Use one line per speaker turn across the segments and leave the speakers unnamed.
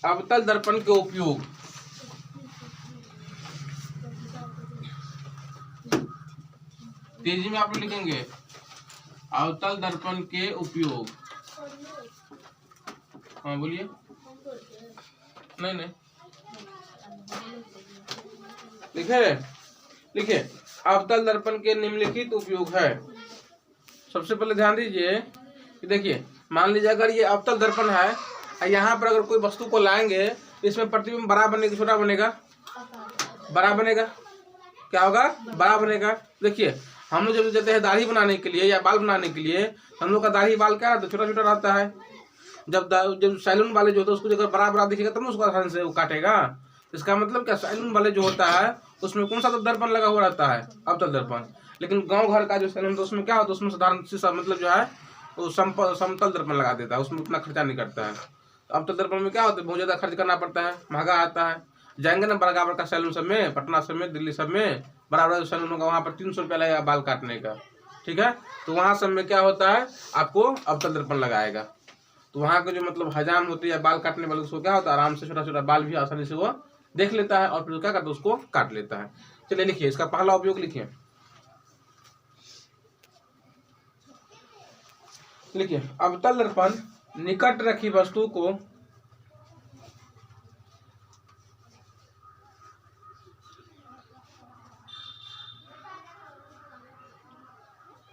अवतल दर्पण के उपयोग। तेजी में आप लोग लिखेंगे अवतल दर्पण के उपयोग। हाँ बोलिए। नहीं लिखे अवतल दर्पण के निम्नलिखित उपयोग है। सबसे पहले ध्यान दीजिए कि देखिए, मान लीजिए अगर ये अवतल दर्पण है, यहाँ पर अगर कोई वस्तु को लाएंगे तो इसमें प्रतिबिंब बड़ा बनेगा छोटा बनेगा? बड़ा बनेगा। क्या होगा? बड़ा बनेगा। देखिए हम लोग जब जाते हैं दाढ़ी बनाने के लिए या बाल बनाने के लिए, हम लोग का दाढ़ी बाल क्या रहता है? छोटा छोटा रहता है। जब सैलून वाले जो होते हैं उसको जब बड़ा बड़ा दिखेगा तब उसको आसानी से वो काटेगा। इसका मतलब क्या, सैलून वाले जो होता है उसमें कौन सा दर्पण लगा हुआ रहता है? अवतल दर्पण। लेकिन गांव घर का जो सैलून होता है उसमें क्या होता है? उसमें साधारण शीशा मतलब जो है वो समतल दर्पण लगा देता है, उसमें उतना खर्चा नहीं करता है। अवतल दर्पण में क्या होता है? बहुत ज्यादा खर्च करना पड़ता है, महंगा आता है। जाएंगे ना बड़ा बड़ा सैलून सब में, पटना सब में, दिल्ली सब में बड़ा बड़ा सैलून होगा, वहाँ पर 300 रुपया लगेगा बाल काटने का। ठीक है, तो वहाँ सब में क्या होता है? आपको अवतल दर्पण लगाएगा। तो वहाँ के जो मतलब हजाम होती है बाल काटने वाले, उसको क्या होता है? आराम से छोटा छोटा बाल भी आसानी से वो देख लेता है और फिर क्या करता है? उसको काट लेता है। चलिए लिखिए, इसका पहला उपयोग लिखिए। लिखिए अवतल दर्पण निकट रखी वस्तु को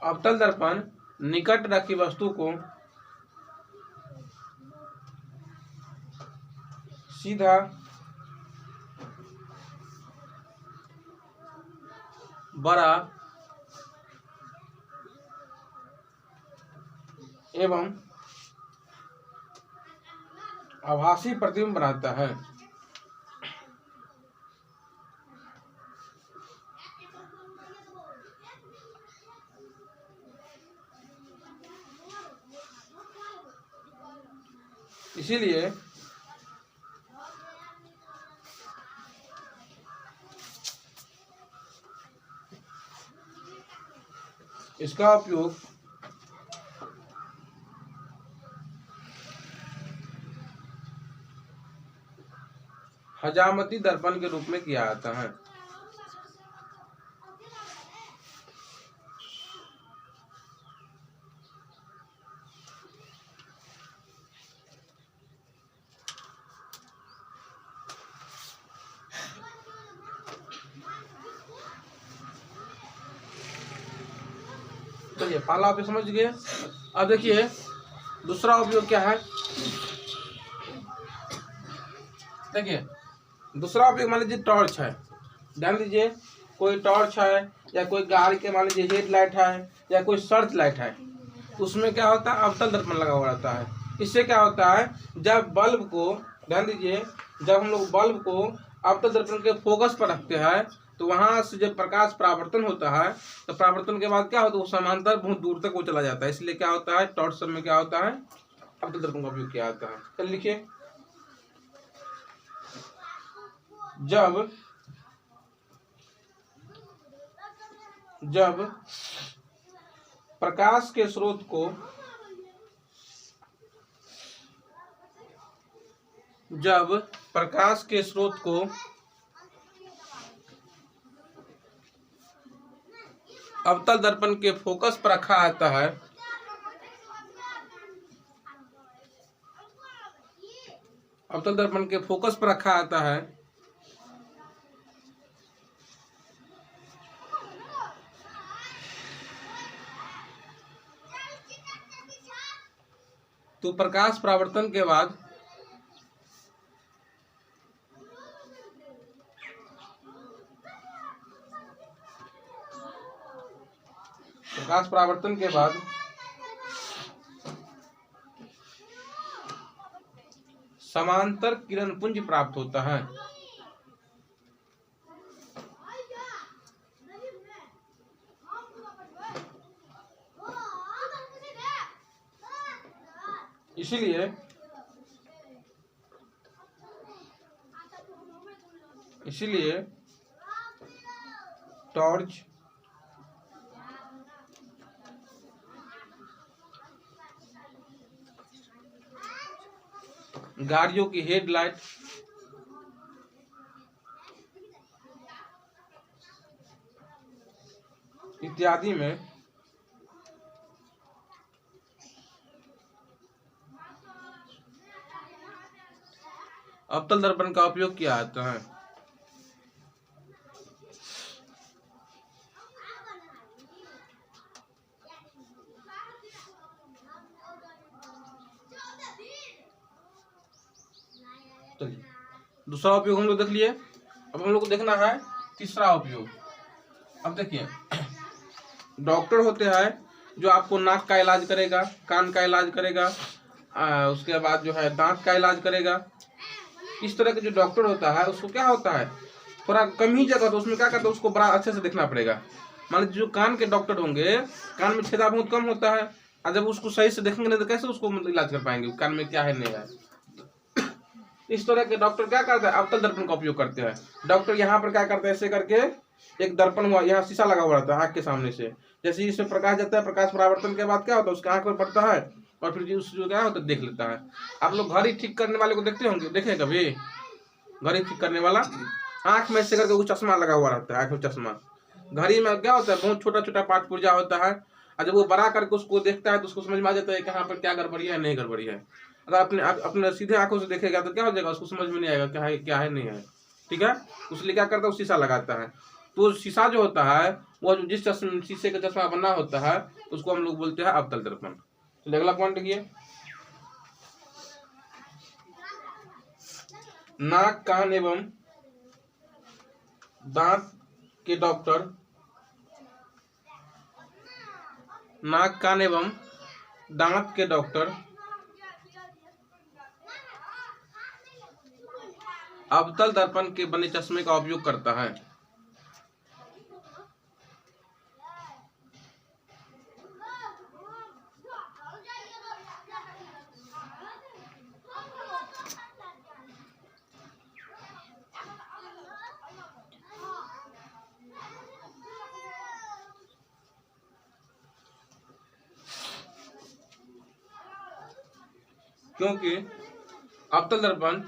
अवतल दर्पण निकट रखी वस्तु को सीधा बड़ा एवं आभासी प्रतिबिंब बनाता है। इसीलिए इसका उपयोग हजामती दर्पण के रूप में किया जाता है। चलिए पहला उपयोग समझ गए। अब देखिए दूसरा उपयोग क्या है। देखिए दूसरा उपयोग मान लीजिए टॉर्च है। ध्यान दीजिए, कोई टॉर्च है या कोई गाड़ी के मान लीजिए हेडलाइट है या कोई सर्च लाइट है, उसमें क्या होता है? अवतल दर्पण लगा हुआ रहता है। इससे क्या होता है? जब बल्ब को, ध्यान दीजिए, जब हम लोग बल्ब को अवतल दर्पण के फोकस पर रखते हैं तो वहां से जब प्रकाश परावर्तन होता है तो परावर्तन के बाद क्या होता है? वो समांतर बहुत दूर तक वो चला जाता है। इसलिए क्या होता है? टॉर्च सब में क्या होता है? अवतल दर्पण का उपयोग किया जाता है। चल लिखिए, जब प्रकाश के स्रोत को अवतल दर्पण के फोकस पर रखा जाता है अवतल दर्पण के फोकस पर रखा जाता है तो प्रकाश परावर्तन के बाद समांतर किरण पुंज प्राप्त होता है। इसीलिए टॉर्च गाड़ियों की हेडलाइट, इत्यादि में अवतल दर्पण का उपयोग किया जाता है। दूसरा उपयोग हम लोग देख लिए, अब हम लोग को देखना है तीसरा उपयोग। अब देखिए, डॉक्टर होते हैं जो आपको नाक का इलाज करेगा, कान का इलाज करेगा, उसके बाद जो है दांत का इलाज करेगा। इस तरह के जो डॉक्टर होता है उसको क्या होता है, थोड़ा कम ही जगह तो उसमें क्या करता है, उसको बड़ा अच्छे से देखना पड़ेगा। मान लीजिए जो कान के डॉक्टर होंगे, कान में छेदा बहुत कम होता है, और जब उसको सही से देखेंगे नहीं तो कैसे उसको इलाज कर पाएंगे, कान में क्या है नहीं है। इस तरह के डॉक्टर क्या करते हैं, अवतल दर्पण का उपयोग करते हैं। डॉक्टर यहाँ पर क्या करते हैं, ऐसे करके एक दर्पण हुआ, यहाँ शीशा लगा हुआ रहता है आँख के सामने से, जैसे इसमें प्रकाश जाता है, प्रकाश परावर्तन के बाद क्या होता है, उसके आँख पर पड़ता है और फिर उस जो क्या होता है देख लेता है। आप लोग घड़ी ठीक करने वाले को देखते होंगे, देखे कभी घड़ी ठीक करने वाला, आँख में से करके वो चश्मा लगा हुआ रहता है, आँख में चश्मा। घड़ी में क्या होता है, बहुत छोटा छोटा पार्ट पुर्जा होता है, और जब वो बड़ा करके उसको देखता है तो उसको समझ में आ जाता है कि यहाँ पर क्या गड़बड़ी है नहीं गड़बड़ी है। अगर अपने सीधे आंखों से देखेगा तो क्या हो जाएगा, उसको समझ में नहीं आएगा क्या है नहीं है। ठीक है, उसलिए क्या करता है, शीशा लगाता है। तो शीशा जो होता है वो जो जिस शीशे का चश्मा बना होता है उसको हम लोग बोलते हैं अवतल दर्पण। तो अगला पॉइंट देखिए, नाक कान एवं दांत के डॉक्टर, नाक कान एवं दांत के डॉक्टर अवतल दर्पण के बने चश्मे का उपयोग करता है। क्योंकि अवतल दर्पण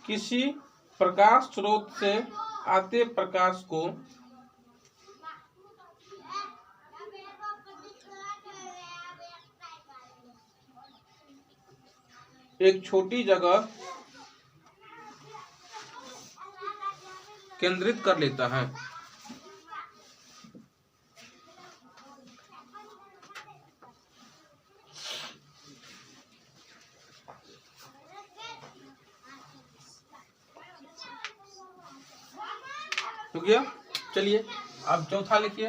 किसी प्रकाश स्रोत से आते प्रकाश को एक छोटी जगह केंद्रित कर लेता है। हो गया, चलिए अब चौथा लिखिए।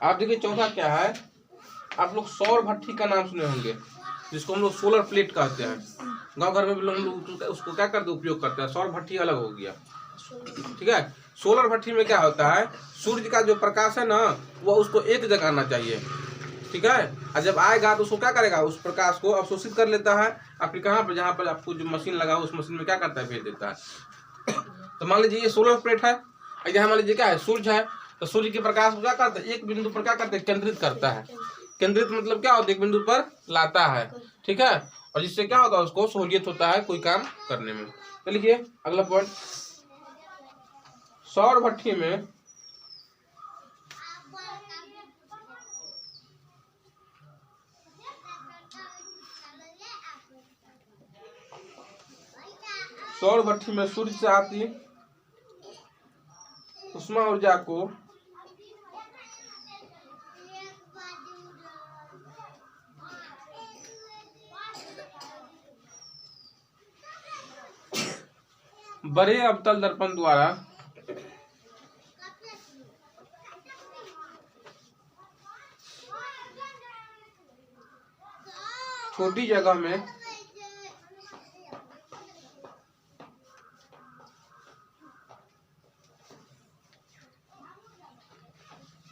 आप देखिए चौथा क्या है, आप लोग सौर भट्ठी का नाम सुने होंगे, जिसको हम लोग सोलर प्लेट कहते हैं। गांव घर में भी लोग उसको क्या करते उपयोग करते हैं। सौर भट्ठी अलग हो गया, ठीक है। सोलर भट्ठी में क्या होता है, सूर्य का जो प्रकाश है ना वो उसको एक जगह आना चाहिए, ठीक है। और जब आएगा तो उसको क्या करेगा, उस प्रकाश को अवशोषित कर लेता है, और फिर कहाँ पर, जहाँ पर आपको जो मशीन लगा उस मशीन में क्या करता है, भेज देता है। तो मान लीजिए ये सोलर प्लेट है, यहाँ मान लीजिए क्या है, सूर्य है, तो सूर्य के प्रकाश को क्या करता है, एक बिंदु पर क्या करते हैं, केंद्रित करता है। केंद्रित मतलब क्या होता है, एक बिंदु पर लाता है, ठीक है। और जिससे क्या होता है, उसको सहूलियत होता है कोई काम करने में। तो लिखिए अगला पॉइंट, सौर भट्ठी में सूर्य से आती उष्मा ऊर्जा को बड़े अवतल दर्पण द्वारा छोटी जगह में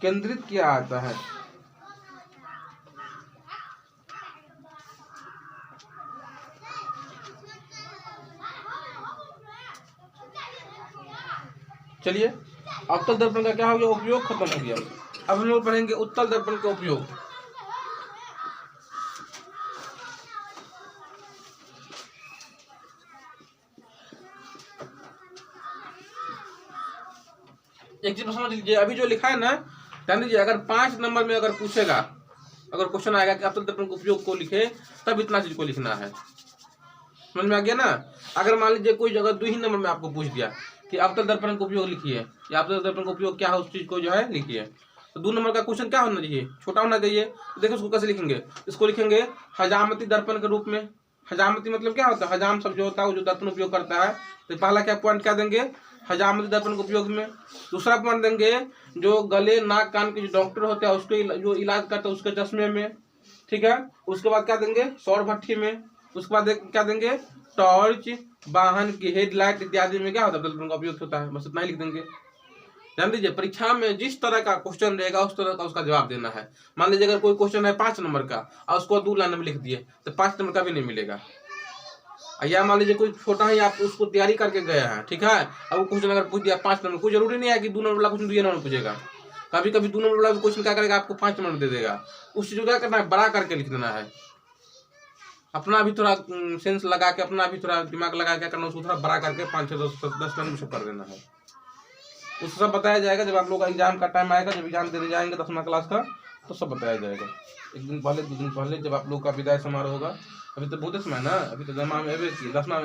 केंद्रित किया जाता है। चलिए, अवतल दर्पण का क्या हो गया, उपयोग खत्म हो गया। अब हम लोग पढ़ेंगे उत्तल दर्पण का उपयोग। एक चीज समझ लीजिए, अभी जो लिखा है ना, ध्यान दीजिए, अगर 5 नंबर में अगर पूछेगा, अगर क्वेश्चन आएगा कि अवतल दर्पण के उपयोग को लिखे, तब इतना चीज को लिखना है। समझ में आ गया ना। अगर मान लीजिए कोई जगह 2 ही नंबर में आपको पूछ दिया कि अवतल दर्पण का उपयोग लिखिए, या अवतल दर्पण का उपयोग क्या है, उस चीज को जो है लिखिए, तो 2 नंबर का क्वेश्चन क्या होना चाहिए, छोटा होना चाहिए। तो देखिए उसको कैसे लिखेंगे, इसको लिखेंगे हजामती दर्पण के रूप में। हजामती मतलब क्या होता है, हजाम सब जो होता है वो जो दर्पण उपयोग करता है, तो पहला क्या पॉइंट क्या देंगे, हजामती दर्पण के उपयोग में। दूसरा पॉइंट देंगे जो गले नाक कान के जो डॉक्टर होते हैं उसके जो इलाज करते हैं उसके चश्मे में, ठीक है। उसके बाद क्या देंगे, सौर भट्ठी में। उसके बाद क्या देंगे, टॉर्च, वाहन की हेडलाइट इत्यादि में क्या होता है दर्पण का उपयोग होता है। बस इतना ही लिख देंगे। ध्यान दीजिए, परीक्षा में जिस तरह का क्वेश्चन रहेगा उस तरह का उसका जवाब देना है। मान लीजिए अगर कोई क्वेश्चन है 5 नंबर का और उसको 2 लाइन में लिख दिए, तो 5 नंबर का भी नहीं मिलेगा। या मान लीजिए कोई छोटा ही आप उसको तैयारी करके गए हैं, ठीक है, अब वो क्वेश्चन अगर पूछ दिया 5 नंबर, कोई जरूरी नहीं है कि 2 नंबर वाला क्वेश्चन 2 नंबर पूछेगा। कभी कभी 2 नंबर वाला क्वेश्चन क्या करेगा, आपको 5 नंबर दे देगा। उस चीज को क्या करना है, बड़ा करके लिख देना है। अपना भी थोड़ा सेंस लगा के, अपना भी थोड़ा दिमाग लगा के करना, उसको थोड़ा बड़ा करके 5 6 10 मिनट में कर देना है। उसको सब बताया जाएगा जब आप लोग का एग्जाम का टाइम आएगा, जब एग्जाम देने जाएंगे 10वीं क्लास का, तो सब बताया जाएगा। 1 दिन पहले 2 दिन पहले जब आप लोग का विदाई समारोह होगा, अभी तो बहुत समय ना, अभी तो 10वीं में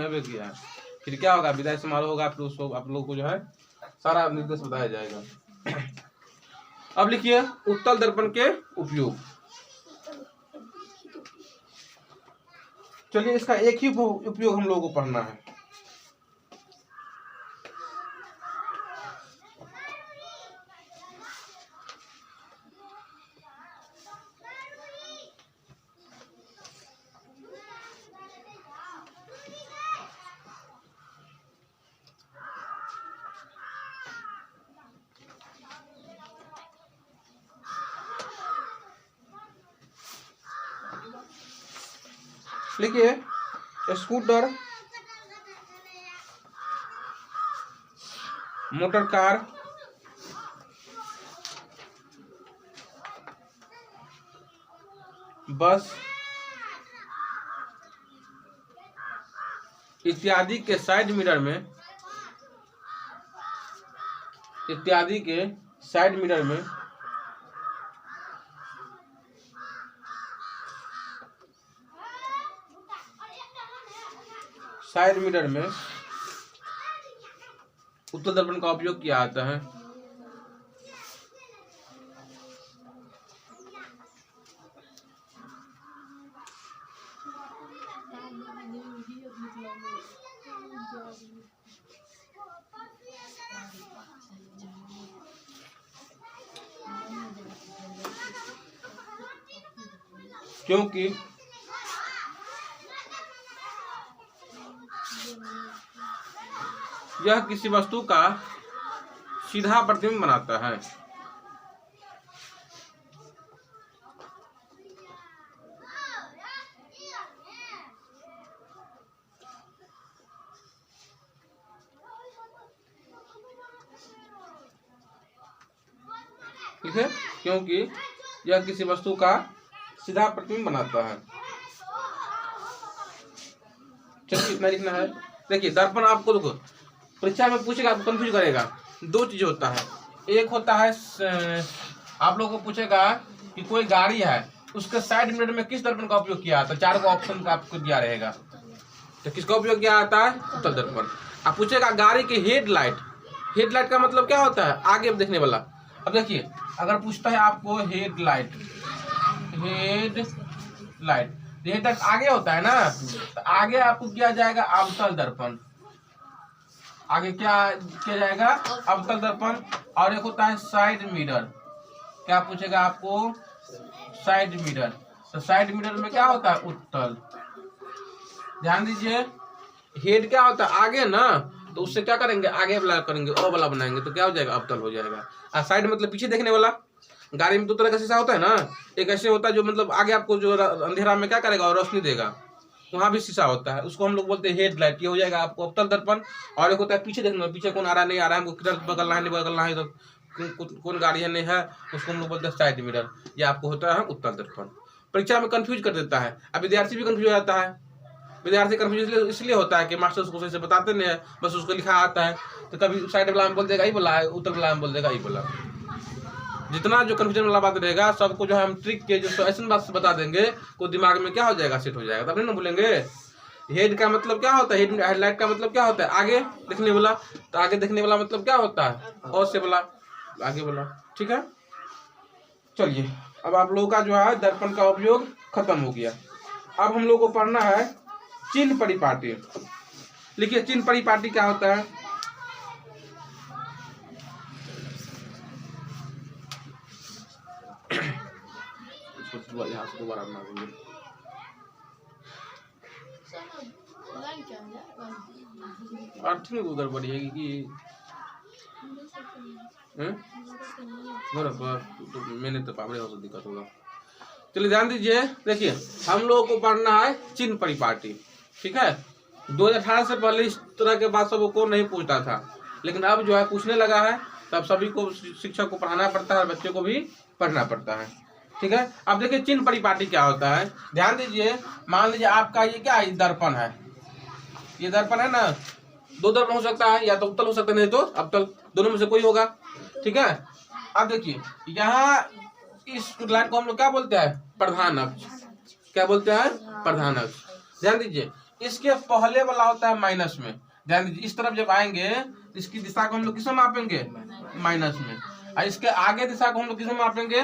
एवे किया है, फिर क्या होगा, विदाई समारोह होगा, फिर उसको आप लोग को जो है सारा निर्देश बताया जाएगा। अब लिखिए उत्तल दर्पण के उपयोग। चलिए, इसका एक ही उपयोग हम लोगों को पढ़ना है। लिखिए, स्कूटर, मोटर कार, बस इत्यादि के साइड मिरर में, इत्यादि के साइड मिरर में उत्तल दर्पण का उपयोग किया जाता है। क्योंकि यह किसी वस्तु का सीधा प्रतिबिंब बनाता है। ठीक है, क्योंकि यह किसी वस्तु का सीधा प्रतिबिंब बनाता है। चलिए, इतना लिखना है। देखिए, दर्पण आपको देखो परीक्षा में पूछेगा, आपको कंफ्यूज करेगा। 2 चीज होता है, एक होता है आप लोगों को पूछेगा कि कोई गाड़ी है, उसके साइड मिरर में किस दर्पण का उपयोग किया जाता है। 4 को ऑप्शन का आपको दिया रहेगा, तो किसका उपयोग किया जाता है, उत्तल दर्पण। आप पूछेगा गाड़ी की हेडलाइट, हेडलाइट का मतलब क्या होता है, आगे देखने वाला। अब देखिए, अगर पूछता है आपको हेडलाइट, हेडलाइट आगे होता है ना, तो आगे आपको किया जाएगा अवतल दर्पण। आगे क्या किया जाएगा, अवतल दर्पण। और एक होता है साइड मिरर, क्या पूछेगा आपको, साइड मिरर। तो साइड मिरर में क्या होता है, उत्तल। ध्यान दीजिए, हेड क्या होता है, आगे ना, तो उससे क्या करेंगे, आगे वाला करेंगे, ओ वाला बनाएंगे, तो क्या हो जाएगा, अवतल हो जाएगा। और साइड मतलब पीछे देखने वाला। गाड़ी में 2 तरह का शीशा होता है ना, एक ऐसे होता है जो मतलब आगे आपको जो अंधेरा में क्या करेगा, और रोशनी देगा, वहाँ भी शीशा होता है, उसको हम लोग बोलते हैं हेडलाइट। ये हो जाएगा आपको अवतल दर्पण। और एक होता है पीछे देखना, पीछे कौन आ रहा नहीं आ रहा है, हमको किधर बगलना है नहीं बगलना है, कौन गाड़ी है नहीं है, उसको हम लोग बोलते हैं साइड मिरर। ये आपको होता है उत्तल दर्पण। परीक्षा में कंफ्यूज कर देता है, अब विद्यार्थी भी कंफ्यूज हो जाता है। विद्यार्थी कंफ्यूज इसलिए होता है कि मास्टर उसको सही से बताते नहीं है, बस उसको लिखा आता है, तो कभी साइड वाला में बोल देगा ये बोला है, उत्तर वाला में बोल देगा ये बोला। जितना जो कंफ्यूजन वाला बात रहेगा सबको जो है हम ट्रिक के जो ऐसे बात से बता देंगे, को दिमाग में क्या हो जाएगा, सेट हो जाएगा, तब नहीं ना भूलेंगे। हेड का मतलब क्या होता है, हेडलाइट का मतलब क्या होता है, आगे देखने वाला। तो आगे देखने वाला मतलब क्या होता है, और से वाला, आगे वाला। ठीक है, चलिए अब आप लोगों का जो है दर्पण का उपयोग खत्म हो गया। अब हम लोग को पढ़ना है चिन्ह परिपाटी। लिखिए चिन्ह परिपाटी क्या होता है। यहाँ से दोबारा बना देंगे। अर्थिंग गड़बड़ी है कि तो मैंने तो पावड़े हो तो दिक्कत होगा। चलिए ध्यान दीजिए, देखिए हम लोगों को पढ़ना है चिन्ह परिपाटी। ठीक है, 2018 से पहले इस तरह के बात सबको नहीं पूछता था, लेकिन अब जो है पूछने लगा है, तब सभी को शिक्षक को पढ़ाना पड़ता है और बच्चे को भी पढ़ना पड़ता है। ठीक है, अब देखिए चिन्ह परिपाटी क्या होता है। ध्यान दीजिए, मान लीजिए आपका ये क्या है, दर्पण है, ये दर्पण है ना, दो दर्पण हो सकता है, या तो उत्तल हो सकता है नहीं तो अवतल, दोनों में से कोई होगा। ठीक है, अब देखिए यहाँ इस लाइन को हम लोग क्या बोलते हैं, प्रधान अक्ष। क्या बोलते हैं, प्रधान अक्ष। ध्यान दीजिए, इसके पहले वाला होता है माइनस में। ध्यान दीजिए, इस तरफ जब आएंगे इसकी दिशा को हम लोग किसमें मापेंगे, माइनस में, और इसके आगे दिशा को हम लोग किसमें मापेंगे,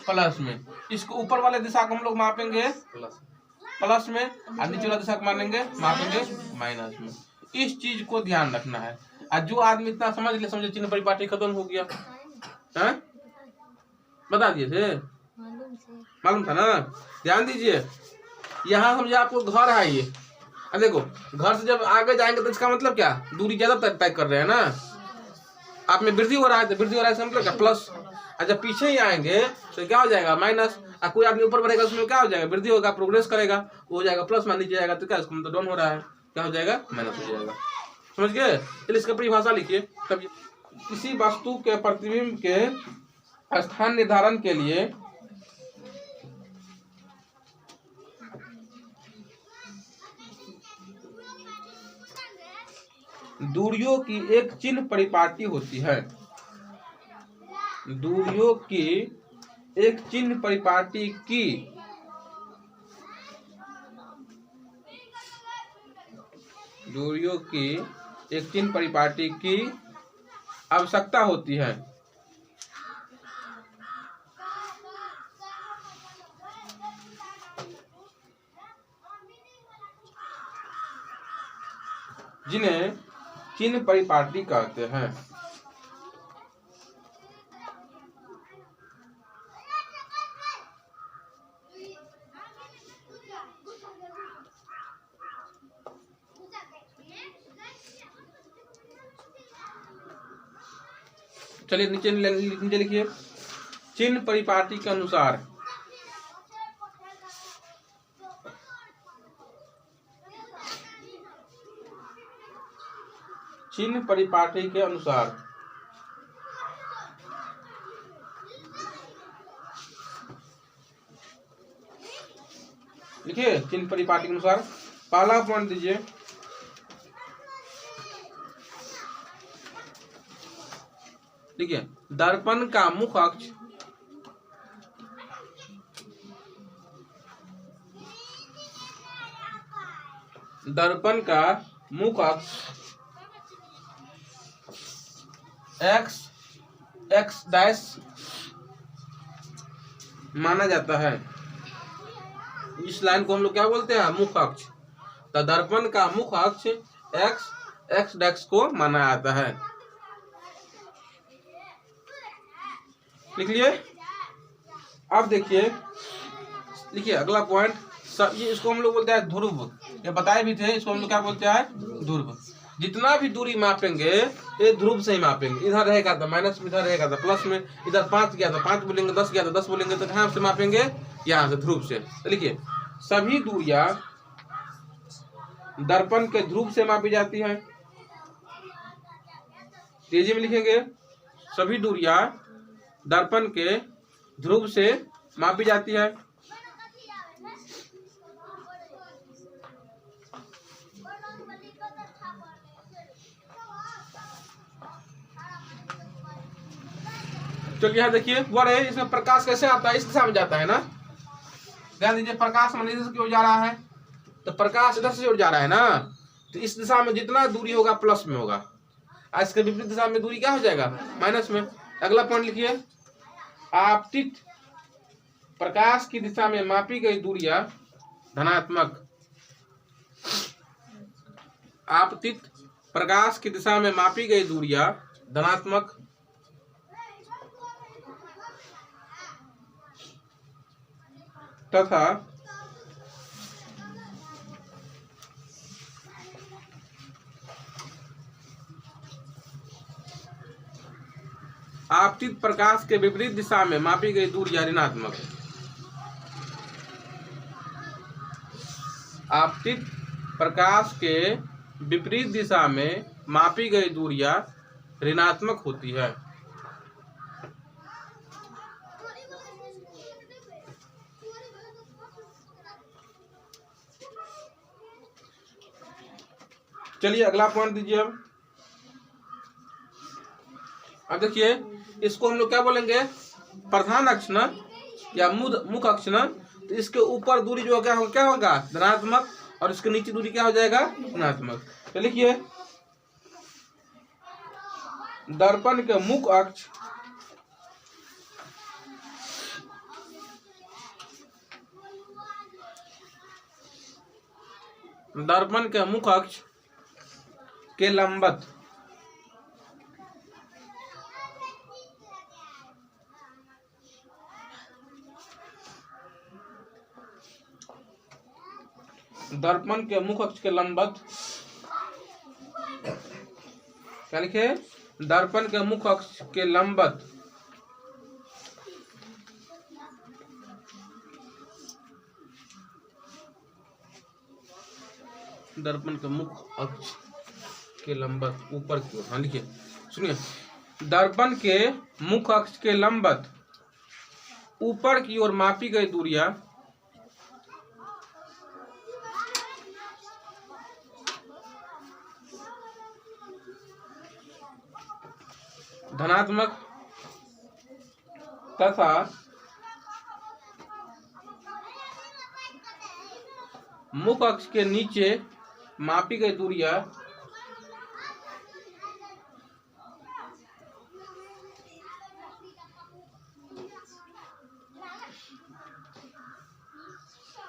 प्लस में। इसको ऊपर वाले दिशा को हम लोग मापेंगे प्लस में, और नीचे वाला दिशा को मानेंगे मापेंगे माइनस में। इस चीज को ध्यान रखना है, और जो आदमी इतना समझ ले, समझे चिन्ह परिपाटी खत्म हो गया है। बता दिए थे, मालूम था ना। ध्यान दीजिए, यहाँ समझे आपको घर है ये, अब देखो घर से जब आगे जाएंगे तो इसका मतलब क्या, दूरी ज्यादा तय कर रहे हैं ना, आप में वृद्धि हो रहा है, तो वृद्धि हो रहा है मतलब क्या, प्लस। और जब पीछे ही आएंगे तो क्या हो जाएगा, माइनस। और कोई आदमी ऊपर बढ़ेगा उसमें क्या हो जाएगा, वृद्धि होगा, प्रोग्रेस करेगा, वो हो जाएगा प्लस में, नीचे जाएगा तो क्या, इसका मतलब डाउन हो रहा है, क्या हो जाएगा, माइनस हो जाएगा। समझ गए। चलिए इसका परिभाषा लिखिए। तब किसी वस्तु के प्रतिबिंब के स्थान निर्धारण के लिए दूरियों की एक चिन्ह परिपाटी होती है। दूरियों की एक चिन्ह परिपाटी की दूरियों की एक चिन्ह परिपाटी की आवश्यकता होती है। जिन्हें चिन्ह परिपाटी कहते हैं। चलिए नीचे लिखिए, चिन्ह परिपाटी के अनुसार चिन्ह परिपाटी के अनुसार लिखिए, चिन्ह परिपाटी के अनुसार पहला पॉइंट दीजिए, देखिए दर्पण का मुख अक्ष x डैश माना जाता है। इस लाइन को हम लोग क्या बोलते हैं, मुख अक्ष। तो दर्पण का मुख अक्ष x डैश को माना जाता है। लिख लिए। अब देखिए, लिखिए अगला पॉइंट, ये इसको हम लोग बोलते हैं ध्रुव। ये बताए भी थे, इसको हम लोग क्या बोलते हैं, ध्रुव। जितना भी दूरी मापेंगे ये ध्रुव से ही मापेंगे। इधर रहेगा तो माइनस में, इधर रहेगा तो प्लस में, इधर 5 गया तो 5 बोलेंगे, 10 गया तो 10 बोलेंगे, तो कहाँ से मापेंगे, यहाँ से, ध्रुव से। तो लिखिए सभी दूरियां दर्पण के ध्रुव से मापी जाती है। तेजी में लिखेंगे, सभी दूरियां दर्पण के ध्रुव से मापी जाती है। चलिए यहाँ देखिए, वर है, इसमें प्रकाश कैसे आता है, इस दिशा में जाता है ना। ध्यान दीजिए, प्रकाश मान लीजिए की ओर जा रहा है, तो प्रकाश इधर से ओर जा रहा है ना, तो इस दिशा में जितना दूरी होगा प्लस में होगा, आज के विपरीत दिशा में दूरी क्या हो जाएगा, माइनस में। अगला पॉइंट लिखिए, आपतित प्रकाश की दिशा में मापी गई दूरियां धनात्मक। आपतित प्रकाश की दिशा में मापी गई दूरियां धनात्मक तथा आपतित प्रकाश के विपरीत दिशा में मापी गई दूरियां ऋणात्मक। आपतित प्रकाश के विपरीत दिशा में मापी गई दूरियां ऋणात्मक होती है। चलिए अगला पॉइंट दीजिए। अब देखिए, इसको हम लोग क्या बोलेंगे, प्रधान अक्ष न या मुख्य अक्ष न, तो इसके ऊपर दूरी जो क्या होगा धनात्मक, और इसके नीचे दूरी क्या हो जाएगा ऋणात्मक। तो लिखिए, दर्पण के मुख्य अक्ष के लंबवत दर्पण के मुख्य अक्ष के लंबवत क्या लिखे, दर्पण के मुख्य अक्ष के लंबवत दर्पण के मुख्य अक्ष के लंबवत ऊपर की ओर। हाँ लिखिए, सुनिए, दर्पण के मुख्य अक्ष के लंबवत ऊपर की ओर मापी गई दूरियां धनात्मक तथा मुख्य अक्ष के नीचे मापी गई दूरियां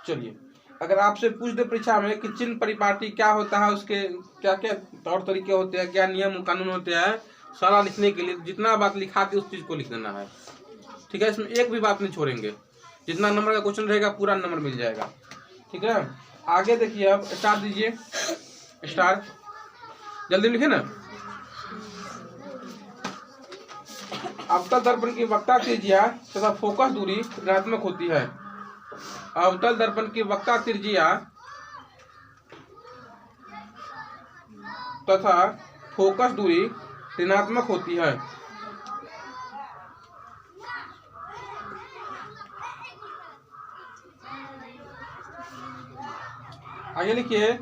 चलिए, अगर आपसे पूछ दे परीक्षा में कि चिन्ह परिपाटी क्या होता है, उसके क्या क्या तौर तरीके होते हैं, क्या नियम कानून होते हैं, सारा लिखने के लिए जितना बात लिखा थी उस चीज को लिख देना है। ठीक है, इसमें एक भी बात नहीं छोड़ेंगे, जितना नंबर का क्वेश्चन रहेगा पूरा नंबर मिल जाएगा। ठीक है, आगे देखिए, अब स्टार्ट दीजिए, स्टार्ट जल्दी लिखे ना। अवतल दर्पण की वक्रता त्रिज्या तथा फोकस दूरी ऋणात्मक होती है। अवतल दर्पण की वक्रता त्रिज्या तथा फोकस दूरी ऋणात्मक होती है। आगे लिखिए,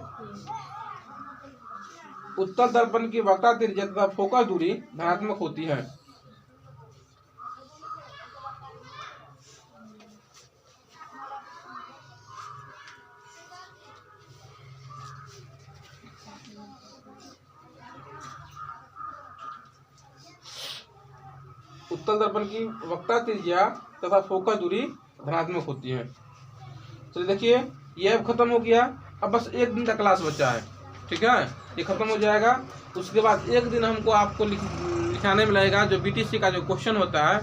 उत्तल दर्पण की वक्रता त्रिज्या तथा फोकस दूरी धनात्मक होती है। उत्तल दर्पण की वक्रता त्रिज्या तथा फोकस दूरी धनात्मक होती है। चलिए देखिए, ये अब खत्म हो गया। अब बस एक दिन का क्लास बचा है। ठीक है, ये खत्म हो जाएगा। उसके बाद एक दिन हमको आपको लिखाने में लगेगा जो बीटीसी का जो क्वेश्चन होता है